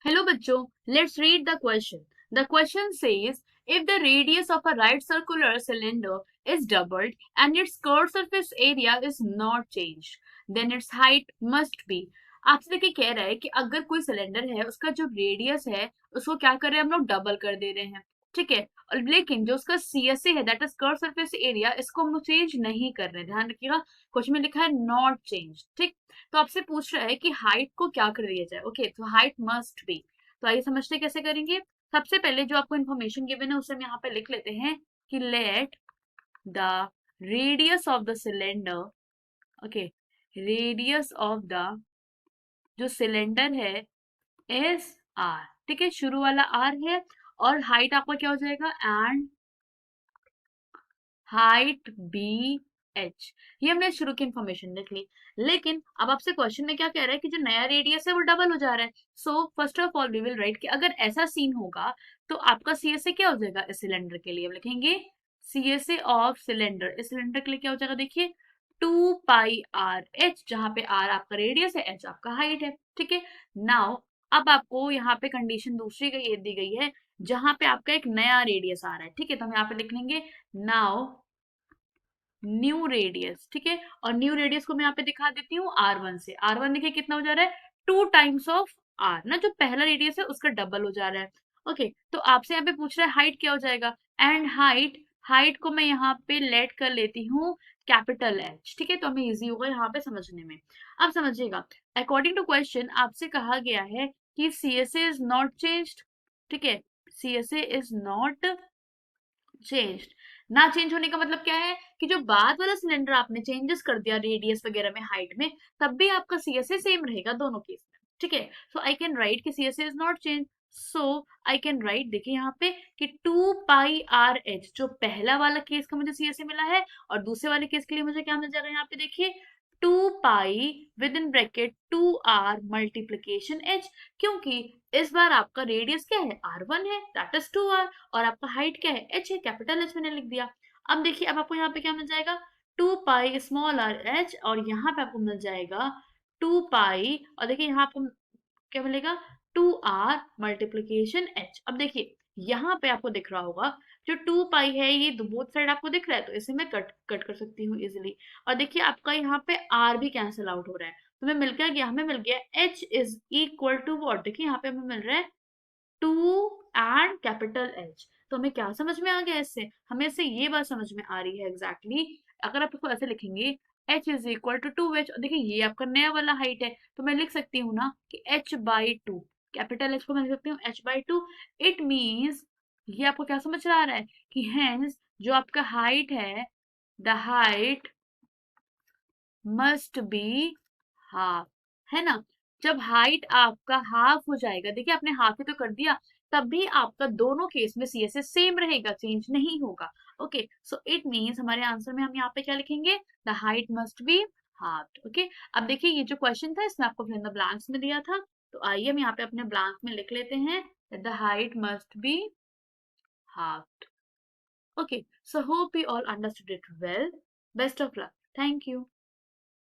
Hello बच्चों, let's read the question. The question says, if the radius of a right circular cylinder is doubled and its curved surface area is not changed, then its height must be. आपसे देखिए कह रहा है कि अगर कोई cylinder है उसका जो रेडियस है उसको क्या कर रहे हैं हम लोग डबल कर दे रहे हैं, ठीक है। और लेकिन जो उसका सीएसए है that is curve surface area इसको हम लोग चेंज नहीं कर रहे हैं, ध्यान रखिएगा। क्वेश्चन में लिखा है नॉट चेंज, ठीक। तो आपसे पूछ रहा है कि हाइट को क्या कर दिया जाए। ओके, तो हाइट मस्ट बी। तो आइए समझते हैं कैसे करेंगे। सबसे पहले जो आपको इन्फॉर्मेशन गिवन है उसे हम यहाँ पे लिख लेते हैं कि let the radius of the cylinder, okay, radius of the जो सिलेंडर है एस आर, ठीक है, शुरू वाला आर है और हाइट आपका क्या हो जाएगा एंड हाइट बी एच। ये हमने शुरू की इन्फॉर्मेशन लिख ली। लेकिन अब आपसे क्वेश्चन में क्या कह रहा है कि जो नया रेडियस है वो डबल हो जा रहा है। So first of all we will write कि अगर ऐसा सीन होगा तो आपका सीएसए क्या हो जाएगा इस सिलेंडर के लिए, अब लिखेंगे सीएसए ऑफ सिलेंडर। इस सिलेंडर के लिए क्या हो जाएगा, देखिए 2 पाई आर एच, जहां पे आर आपका रेडियस है, एच आपका हाइट है, ठीक है। नाउ अब आपको यहाँ पे कंडीशन दूसरी दी गई है जहां पे आपका एक नया रेडियस आ रहा है, ठीक है। तो हम यहाँ पे लिख लेंगे नाउ न्यू रेडियस, ठीक है। और न्यू रेडियस को मैं यहाँ पे दिखा देती हूँ R1 से। R1 देखिए कितना हो जा रहा है, 2 टाइम्स ऑफ आर ना, जो पहला रेडियस है उसका डबल हो जा रहा है। ओके, तो आपसे यहाँ पे पूछ रहा है हाइट क्या हो जाएगा, एंड हाइट, हाइट को मैं यहाँ पे लेट कर लेती हूँ कैपिटल एच, ठीक है। तो हमें इजी होगा यहाँ पे समझने में। अब समझिएगा, अकॉर्डिंग टू क्वेश्चन आपसे कहा गया है कि सीएसए इज नॉट चेंज्ड, ठीक है। सीएसए इज नॉट चेंज्ड, ना चेंज होने का मतलब क्या है कि जो बाद वाला सिलेंडर आपने चेंजेस कर दिया रेडियस वगैरह में, हाइट में, तब भी आपका सीएसए सेम रहेगा दोनों केस में, ठीक है। सो आई कैन राइट कि CSA is not change. So I can write, देखिए यहाँ पे कि 2 पाई आर एच, जो पहला वाला केस का मुझे सीएसए मिला है और दूसरे वाले केस के लिए मुझे क्या मिल जाएगा, यहाँ पे देखिए 2 pi with in bracket 2 R multiplication H, क्योंकि इस बार आपका रेडियस क्या है, R1 है, दैट इज 2 आर, और आपका हाइट क्या है, एच है, कैपिटल एच मैंने लिख दिया। अब देखिए अब आपको यहाँ पे क्या मिल जाएगा, 2 पाई स्मॉल आर एच, और यहाँ पे आपको मिल जाएगा 2 पाई, और देखिए यहाँ आपको क्या मिलेगा, 2 आर मल्टीप्लीकेशन एच। अब देखिए यहाँ पे आपको दिख रहा होगा जो 2 पाई है ये बोथ साइड आपको दिख रहा है, तो इसे मैं कट कट कर सकती हूँ इजिली। और देखिए आपका यहाँ पे आर भी कैंसिल आउट हो रहा है, तो हमें मिल क्या गया, हमें मिल गया H is equal to what, देखिए यहाँ पे हमें मिल रहा है 2 एंड कैपिटल एच। तो हमें क्या समझ में आ गया इससे, हमें इससे ये बात समझ में आ रही है एग्जैक्टली अगर आप इसको ऐसे लिखेंगे H is equal to 2 H, देखिए ये आपका नया वाला हाइट है, तो मैं लिख सकती हूँ ना कि एच/2, कैपिटल एच को मैं लिख सकती हूँ एच/2। इट मीन्स ये आपको क्या समझ में आ रहा है कि हेंस जो आपका हाइट है, the height must be half, है ना। जब हाइट आपका हाफ हो जाएगा, देखिए आपने हाफ ही तो कर दिया, तब भी आपका दोनों केस में सीएसए सेम रहेगा, चेंज नहीं होगा। ओके, सो इट मीन्स हमारे आंसर में हम यहाँ पे क्या लिखेंगे, the height must be half. Okay, अब देखिए ये जो क्वेश्चन था इसमें आपको फिल इन द ब्लैंक्स में दिया था, तो आइए हम यहाँ पे अपने ब्लैंक में लिख लेते हैं the height must be half. Okay, so hope you all understood it well. Best of luck. Thank you.